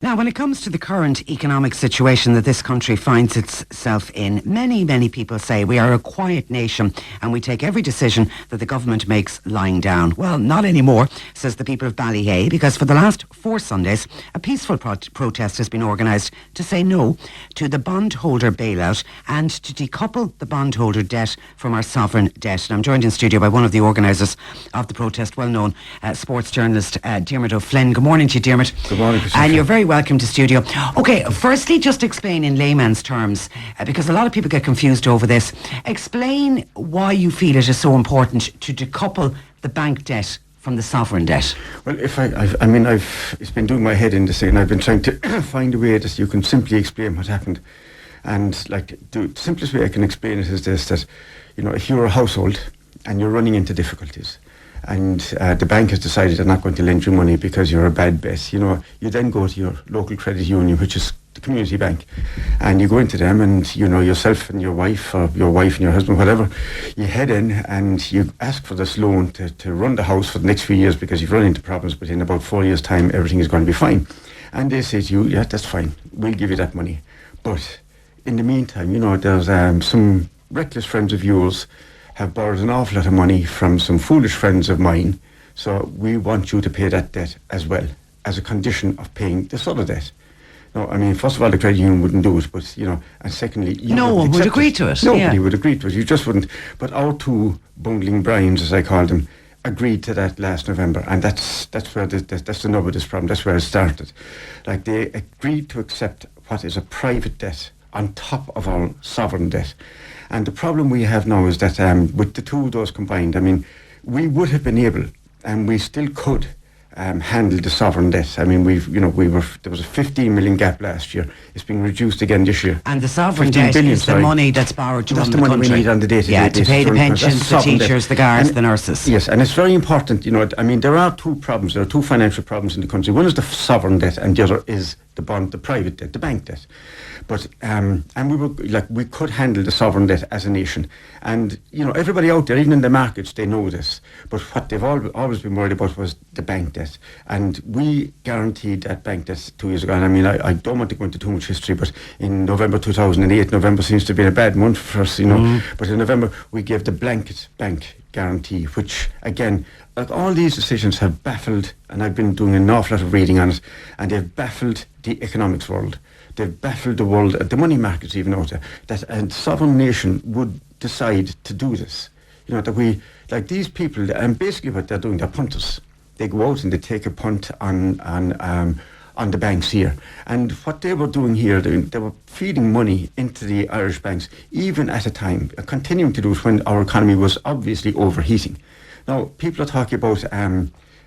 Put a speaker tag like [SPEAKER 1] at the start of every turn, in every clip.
[SPEAKER 1] Now, when it comes to the current economic situation that this country finds itself in, many people say we are a quiet nation and we take every decision that the government makes lying down. Well, not anymore, says the people of Ballyhea, because for the last 4 Sundays, a peaceful protest has been organised to say no to the bondholder bailout and to decouple the bondholder debt from our sovereign debt. And I'm joined in studio by one of the organisers of the protest, well-known sports journalist Diarmuid O'Flynn. Good morning to you, Diarmuid.
[SPEAKER 2] Good morning, Patricia.
[SPEAKER 1] And you're very welcome to studio. Okay, firstly, just explain in layman's terms, because a lot of people get confused over this. Explain why you feel it is so important to decouple the bank debt from the sovereign debt.
[SPEAKER 2] Well, it's been doing my head in this thing, and I've been trying to find a way that you can simply explain what happened. And the simplest way I can explain it is this: that if you're a household and you're running into difficulties, and the bank has decided they're not going to lend you money because you're a bad bet, you then go to your local credit union, which is the community bank, and you go into them, and yourself and your wife, or your wife and your husband, whatever, you head in and you ask for this loan to run the house for the next few years, because you've run into problems, but in about 4 years' time everything is going to be fine. And they say to you, yeah, that's fine, we'll give you that money. But in the meantime, there's some reckless friends of yours have borrowed an awful lot of money from some foolish friends of mine, so we want you to pay that debt as well, as a condition of paying this other debt. No, first of all, the credit union wouldn't do it, but, and secondly...
[SPEAKER 1] No one would agree to it.
[SPEAKER 2] Nobody would agree to it, you just wouldn't. But our two bungling Brians, as I call them, agreed to that last November, and that's where that's the nub of this problem, that's where it started. They agreed to accept what is a private debt on top of our sovereign debt. And the problem we have now is that with the two of those combined, we would have been able, and we still could, handle the sovereign debt. There was a 15 million gap last year. It's being reduced again this year.
[SPEAKER 1] And the sovereign debt is the money that's borrowed to run the country.
[SPEAKER 2] That's the money we need on the day-to-day basis.
[SPEAKER 1] To pay the pensions, the teachers, the guards, the nurses.
[SPEAKER 2] Yes, and it's very important, there are two problems. There are two financial problems in the country. One is the sovereign debt, and the other is the private debt, the bank debt. But we could handle the sovereign debt as a nation, and everybody out there, even in the markets, they know this. But what they've always been worried about was the bank debt, and we guaranteed that bank debt 2 years ago. And I don't want to go into too much history, but in November 2008, November seems to be a bad month for us, But in November we gave the blanket bank guarantee, which again, all these decisions have baffled, and I've been doing an awful lot of reading on it, and they've baffled the economics world. They've baffled the world, the money markets even out there, that a sovereign nation would decide to do this. That we, these people, and basically what they're doing, they're punters. They go out and they take a punt on the banks here. And what they were doing here, they were feeding money into the Irish banks, even at a time, continuing to do it when our economy was obviously overheating. Now, people are talking about...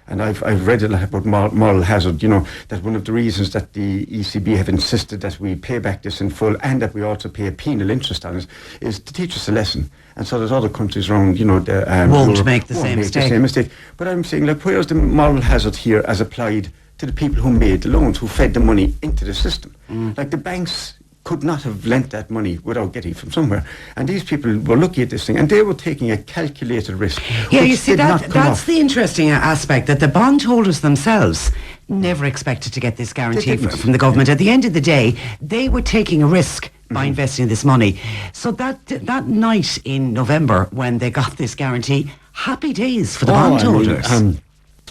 [SPEAKER 2] and I've read a lot about moral hazard, that one of the reasons that the ECB have insisted that we pay back this in full, and that we also pay a penal interest on it, is to teach us a lesson. And so there's other countries around,
[SPEAKER 1] won't make the same mistake.
[SPEAKER 2] But I'm saying, where's the moral hazard here as applied to the people who made the loans, who fed the money into the system? The banks could not have lent that money without getting it from somewhere. And these people were looking at this thing, and they were taking a calculated risk.
[SPEAKER 1] Yeah, you see, that's the interesting aspect, that the bondholders themselves never expected to get this guarantee from the government. At the end of the day, they were taking a risk by investing this money. So that night in November, when they got this guarantee, happy days for the bondholders.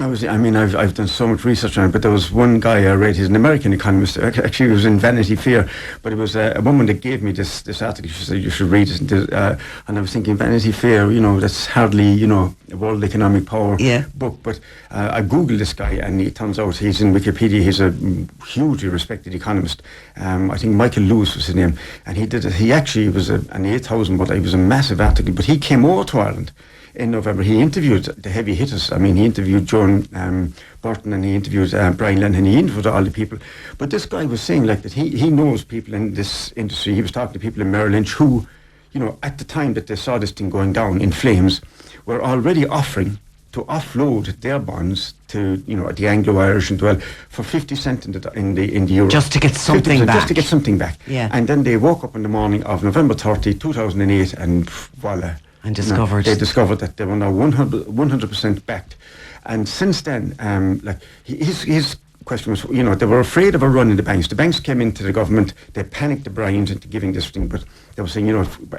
[SPEAKER 2] I've done so much research on it, but there was one guy I read, he's an American economist, actually he was in Vanity Fair, but it was a woman that gave me this article. She said you should read it, and I was thinking, Vanity Fair, that's hardly, a World Economic Power book, but I googled this guy, and it turns out he's in Wikipedia. He's a hugely respected economist. I think Michael Lewis was his name, and he actually was an 8,000, but it was a massive article, but he came over to Ireland in November. He interviewed the heavy hitters. He interviewed John Burton, and he interviewed Brian Lennon, and he interviewed all the people. But this guy was saying that he knows people in this industry. He was talking to people in Merrill Lynch who, at the time that they saw this thing going down in flames, were already offering to offload their bonds to, the Anglo-Irish and for 50 cents in the euro.
[SPEAKER 1] Just to get something back.
[SPEAKER 2] Just to get something back.
[SPEAKER 1] Yeah.
[SPEAKER 2] And then they woke up in the morning of November 30, 2008, and voila.
[SPEAKER 1] And discovered.
[SPEAKER 2] They discovered that they were now 100% backed. And since then, his question was, they were afraid of a run in the banks. The banks came into the government, they panicked the Bryans into giving this thing, but they were saying,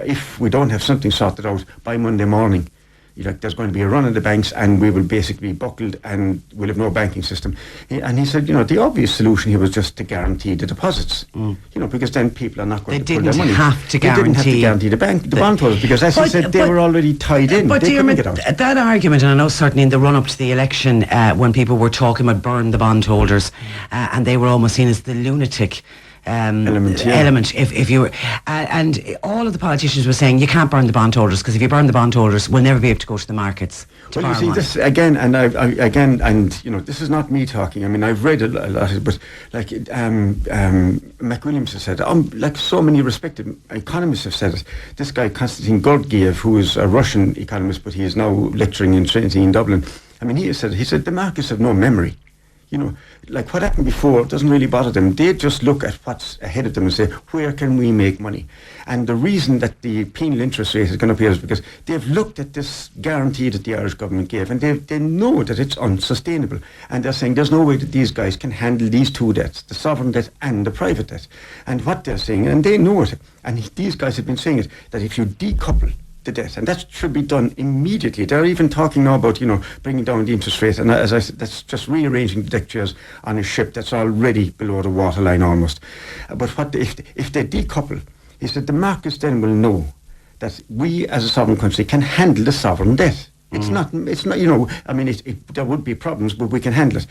[SPEAKER 2] if we don't have something sorted out by Monday morning, there's going to be a run in the banks and we will basically be buckled and we'll have no banking system. And he said, the obvious solution here was just to guarantee the deposits, because then people are not going to pull their money.
[SPEAKER 1] They didn't have to guarantee
[SPEAKER 2] the bondholders, because as he said, they were already tied in.
[SPEAKER 1] But
[SPEAKER 2] they couldn't get out.
[SPEAKER 1] That argument, and I know certainly in the run-up to the election, when people were talking about burn the bondholders, and they were almost seen as the lunatic element, if you were, and all of the politicians were saying you can't burn the bondholders, because if you burn the bondholders, we'll never be able to go to the markets.
[SPEAKER 2] Well, you see, this again, and this is not me talking. I mean, I've read a lot of it, but like McWilliams has said, like so many respected economists have said it. This guy Konstantin Gurdgiev, who is a Russian economist, but he is now lecturing in Trinity in Dublin. I mean, he said the markets have no memory. Like what happened before doesn't really bother them. They just look at what's ahead of them and say, where can we make money? And the reason that the penal interest rate is going up here is because they've looked at this guarantee that the Irish government gave, and they know that it's unsustainable. And they're saying there's no way that these guys can handle these two debts, the sovereign debt and the private debt. And what they're saying, and they know it, and these guys have been saying it, that if you decouple the debt, and that should be done immediately. They're even talking now about, bringing down the interest rate, and as I said, that's just rearranging the deck chairs on a ship that's already below the waterline almost. But if they decouple, he said the markets then will know that we as a sovereign country can handle the sovereign debt. It's not, I mean, there would be problems, but we can handle it.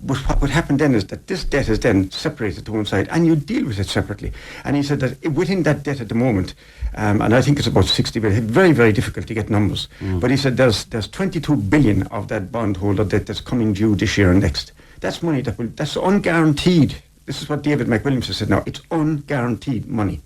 [SPEAKER 2] But what would happen then is that this debt is then separated to one side, and you deal with it separately. And he said that within that debt at the moment, and I think it's about 60 billion, very, very difficult to get numbers. But he said there's 22 billion of that bondholder debt that's coming due this year and next. That's money that's unguaranteed. This is what David McWilliams has said now. It's unguaranteed money.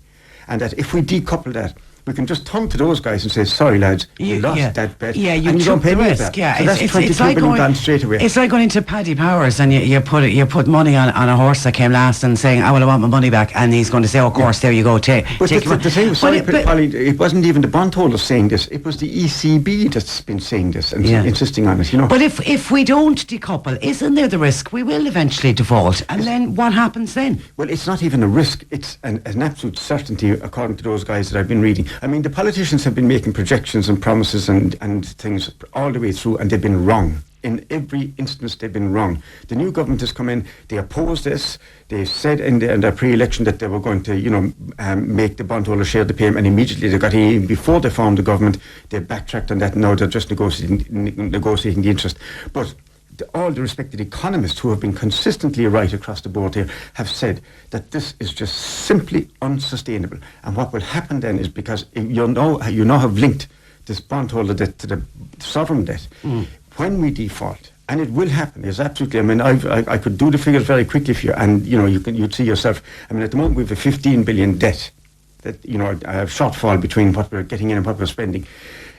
[SPEAKER 2] And that if we decouple that, we can just turn to those guys and say, sorry lads, you lost that bet, and you don't pay me that.
[SPEAKER 1] Yeah,
[SPEAKER 2] so that's 22 billion gone straight away.
[SPEAKER 1] It's like going into Paddy Powers and you put money on a horse that came last and saying, I want my money back, and he's going to say, of course, there you go, take
[SPEAKER 2] but the thing was, Polly, it wasn't even the bondholders saying this, it was the ECB that's been saying this and insisting on it,
[SPEAKER 1] But if we don't decouple, isn't there the risk we will eventually default, and then what happens then?
[SPEAKER 2] Well, it's not even a risk, it's an absolute certainty, according to those guys that I've been reading. I mean, the politicians have been making projections and promises and things all the way through, and they've been wrong. In every instance, they've been wrong. The new government has come in, they opposed this, they said in their pre-election that they were going to, make the bondholder share the payment, and immediately they got in, before they formed the government, they backtracked on that, and now they're just negotiating the interest. But all the respected economists who have been consistently right across the board here have said that this is just simply unsustainable. And what will happen then is, because you now have linked this bondholder debt to the sovereign debt, when we default, and it will happen, it's absolutely, I mean, I could do the figures very quickly for you, and you'd see yourself, I mean, at the moment we have a 15 billion debt, that, a shortfall between what we're getting in and what we're spending.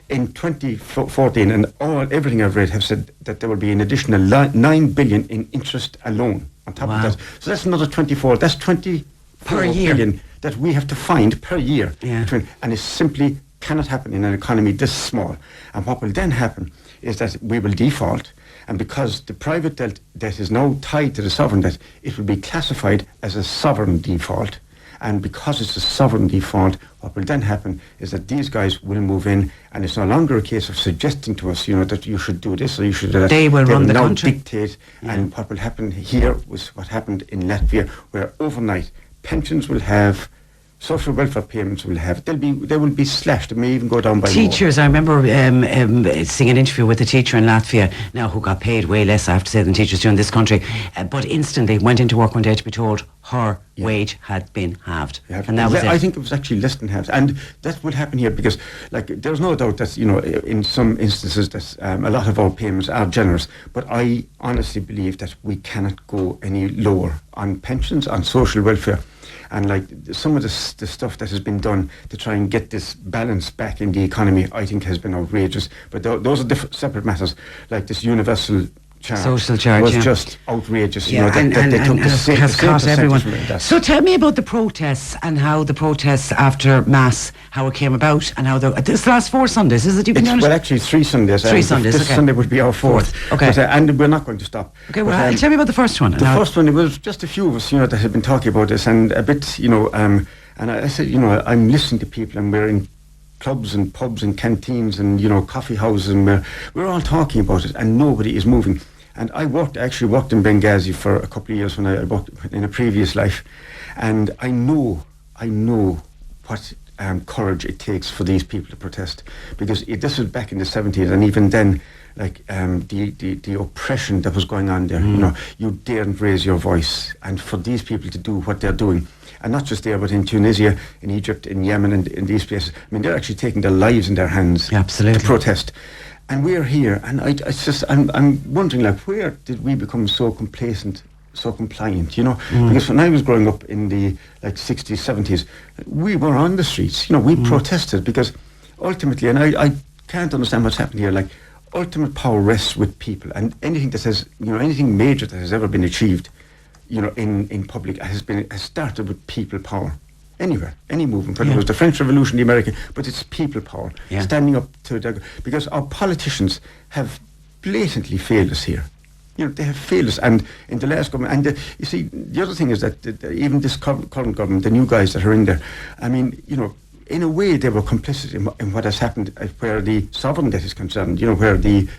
[SPEAKER 2] In 2014, and everything I've read have said that there will be an additional 9 billion in interest alone on top of that. So that's another 24. That's 24
[SPEAKER 1] per year
[SPEAKER 2] billion that we have to find per year.
[SPEAKER 1] Yeah.
[SPEAKER 2] And it simply cannot happen in an economy this small. And what will then happen is that we will default. And because the private debt is now tied to the sovereign debt, it will be classified as a sovereign default. And because it's a sovereign default, what will then happen is that these guys will move in, and it's no longer a case of suggesting to us, that you should do this or you should do that.
[SPEAKER 1] They will run the country.
[SPEAKER 2] Dictate. And what will happen here was what happened in Latvia, where overnight pensions will have, social welfare payments will have, they will be slashed. It may even go down by
[SPEAKER 1] teachers
[SPEAKER 2] more.
[SPEAKER 1] I remember seeing an interview with a teacher in Latvia now who got paid way less, I have to say, than teachers do in this country, but instantly went into work one day to be told her wage had been halved. And that was it.
[SPEAKER 2] I think it was actually less than halved, and that will happen here because, there's no doubt that in some instances that a lot of our payments are generous, but I honestly believe that we cannot go any lower on pensions, on social welfare. And some of the stuff that has been done to try and get this balance back in the economy, I think has been outrageous. But those are separate matters, like this universal charge was just outrageous. You know,
[SPEAKER 1] and
[SPEAKER 2] they took the
[SPEAKER 1] has caught everyone.
[SPEAKER 2] So
[SPEAKER 1] tell me about the protests and how the protests after Mass, how it came about, and how this last 4 Sundays, is it? You've been on it?
[SPEAKER 2] Well, actually 3 Sundays.
[SPEAKER 1] 3 Sundays.
[SPEAKER 2] This Sunday would be our 4th.
[SPEAKER 1] Okay.
[SPEAKER 2] But, and we're not going to stop.
[SPEAKER 1] Okay. Well, tell me about the first one.
[SPEAKER 2] The first one, it was just a few of us, you know, that had been talking about this, and a bit, you know, and I said, you know, I'm listening to people, and we're in clubs and pubs and canteens and, you know, coffee houses, and we're all talking about it, and nobody is moving. And I actually worked in Benghazi for a couple of years when I worked in a previous life, and I know what courage it takes for these people to protest, because this was back in the 70s, and even then, like the oppression that was going on there, you know, you daren't raise your voice, and for these people to do what they're doing, and not just there, but in Tunisia, in Egypt, in Yemen, and in these places, I mean, they're actually taking their lives in their hands to protest. And we're here, and I'm wondering, like, where did we become so complacent, so compliant, you know? Because when I was growing up in the 60s, 70s, we were on the streets, you know, we protested, because ultimately, and I can't understand what's happened here, like, ultimate power rests with people, and anything that has, you know, anything major that has ever been achieved, you know, in public has started with people power. Anywhere, any movement, whether it was the French Revolution, the American, but it's people power, standing up to because our politicians have blatantly failed us here. You know, they have failed us, and in the last government, and you see, the other thing is that even this current government, the new guys that are in there, I mean, you know, in a way they were complicit in what has happened where the sovereign debt is concerned, you know, where the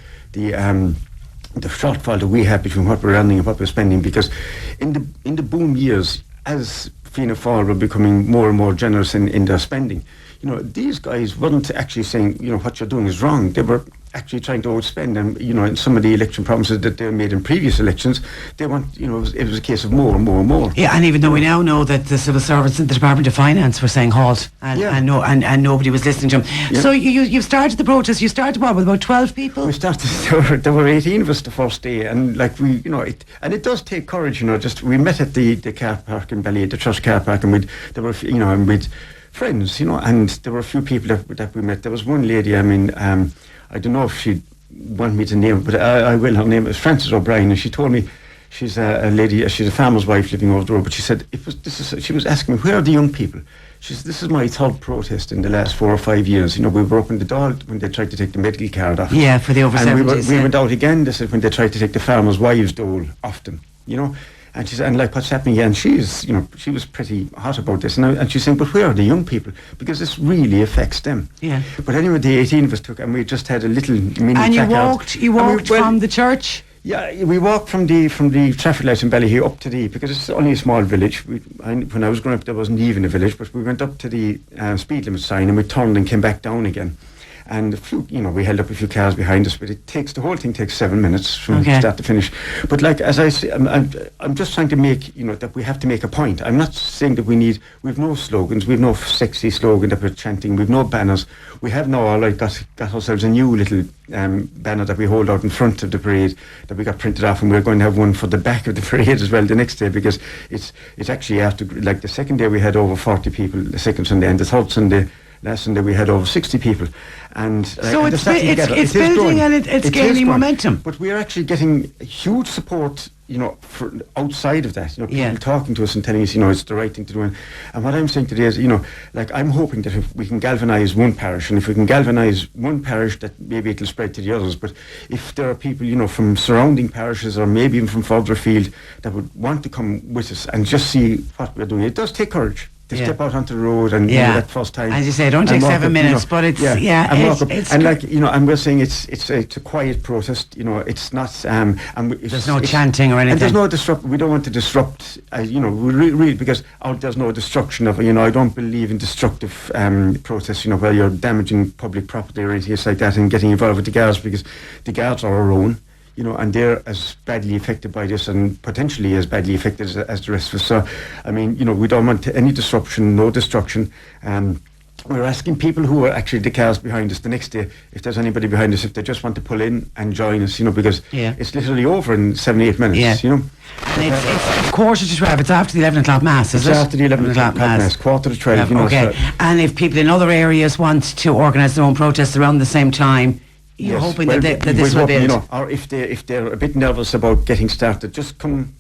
[SPEAKER 2] shortfall that we have between what we're earning and what we're spending, because in the boom years, as Fianna Fáil were becoming more and more generous in their spending, you know, these guys weren't actually saying, you know, what you're doing is wrong. They were actually trying to outspend, and, you know, in some of the election promises that they made in previous elections, they want, you know, it was a case of more and more and more.
[SPEAKER 1] Yeah, and even though we now know that the civil servants in the Department of Finance were saying halt, and nobody was listening to them. Yeah. So you started the protest. You started what, with about 12 people?
[SPEAKER 2] We started. There were 18 of us the first day, and like we, you know, it does take courage, you know. Just we met at the car park in Ballyhea, the church car park, and we'd friends, you know, and there were a few people that we met. There was one lady, I mean, I don't know if she'd want me to name it, but I will. Her name is Frances O'Brien, and she told me she's a lady, she's a farmer's wife living over the road, but she said, she was asking me, where are the young people? She said, this is my third protest in the last 4 or 5 years. You know, we were up in the Dáil when they tried to take the medical card off.
[SPEAKER 1] Yeah, for the over 70s.
[SPEAKER 2] And we went out again, this is when they tried to take the farmer's wives' dole off them, you know. And she said, and like, what's happening here? And she's, you know, she was pretty hot about this. And she's saying, but where are the young people? Because this really affects them.
[SPEAKER 1] Yeah.
[SPEAKER 2] But anyway, the 18 of us took, and we just had a little mini
[SPEAKER 1] And you walked
[SPEAKER 2] well,
[SPEAKER 1] from the church?
[SPEAKER 2] Yeah, we walked from the traffic lights in Ballyhea up to because it's only a small village. When I was growing up, there wasn't even a village, but we went up to the speed limit sign, and we turned and came back down again. And we held up a few cars behind us, but the whole thing takes 7 minutes from start to finish. But like, as I say, I'm just trying to make, you know, that we have to make a point. I'm not saying that we've no slogans, we've no sexy slogan that we're chanting, we've no banners. We have now got ourselves a new little banner that we hold out in front of the parade that we got printed off, and we're going to have one for the back of the parade as well the next day, because it's actually after, like, the second day we had over 40 people, the second Sunday, and the third Sunday, last Sunday we had over 60 people, and
[SPEAKER 1] so it's building and it's gaining momentum.
[SPEAKER 2] But we are actually getting huge support, you know, for outside of that. You know, people talking to us and telling us, you know, it's the right thing to do. And what I'm saying today is, you know, like, I'm hoping that if we can galvanise one parish, and if we can galvanise one parish, that maybe it'll spread to the others. But if there are people, you know, from surrounding parishes, or maybe even from further afield, that would want to come with us and just see what we're doing, it does take courage to step out onto the road and, you know, that first time.
[SPEAKER 1] As you say, it don't take 7 minutes, but it's
[SPEAKER 2] and like, you know, and we're saying it's a quiet protest. You know, it's not.
[SPEAKER 1] There's no chanting or anything.
[SPEAKER 2] And there's no disrupt. We don't want to disrupt. You know, really, because there's no destruction of. You know, I don't believe in destructive protests. You know, where you're damaging public property or anything like that, and getting involved with the guards, because the guards are our own. You know, and they're as badly affected by this, and potentially as badly affected as the rest of us. So, I mean, you know, we don't want any disruption, no destruction. We're asking people who are actually the cars behind us the next day, if there's anybody behind us, if they just want to pull in and join us, you know, because it's literally over in 7-8 minutes, you know.
[SPEAKER 1] And it's 11:45, it's after the 11 o'clock Mass, is it?
[SPEAKER 2] It's after the 11 o'clock Mass, 11:45, you know.
[SPEAKER 1] Okay, and if people in other areas want to organise their own protests around the same time, You're
[SPEAKER 2] Yes.
[SPEAKER 1] hoping
[SPEAKER 2] Well,
[SPEAKER 1] that
[SPEAKER 2] we're
[SPEAKER 1] this will
[SPEAKER 2] hoping,
[SPEAKER 1] build.
[SPEAKER 2] or if they're a bit nervous about getting started, just come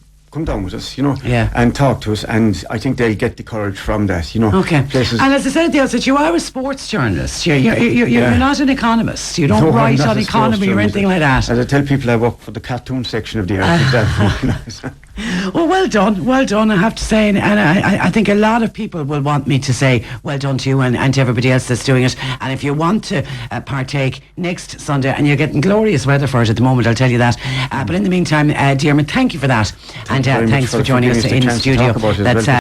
[SPEAKER 2] down with us,
[SPEAKER 1] Yeah.
[SPEAKER 2] and talk to us, and I think they'll get the courage from that,
[SPEAKER 1] Okay.
[SPEAKER 2] Places.
[SPEAKER 1] And as I said at the outset, you are a sports journalist. You're
[SPEAKER 2] Yeah.
[SPEAKER 1] not an economist. You don't
[SPEAKER 2] No, I'm
[SPEAKER 1] write
[SPEAKER 2] not
[SPEAKER 1] on
[SPEAKER 2] a
[SPEAKER 1] economy
[SPEAKER 2] sports
[SPEAKER 1] or anything like
[SPEAKER 2] journalist.
[SPEAKER 1] that.
[SPEAKER 2] As I tell people, I work for the cartoon section of the Irish.
[SPEAKER 1] Well, well done, I have to say. And I think a lot of people will want me to say well done to you and to everybody else that's doing it. And if you want to partake next Sunday, and you're getting glorious weather for it at the moment, I'll tell you that. But in the meantime, Diarmuid, thank you for that. And
[SPEAKER 2] very much
[SPEAKER 1] thanks for joining us
[SPEAKER 2] giving
[SPEAKER 1] in
[SPEAKER 2] the chance to
[SPEAKER 1] studio.
[SPEAKER 2] talk about it as
[SPEAKER 1] That's
[SPEAKER 2] well.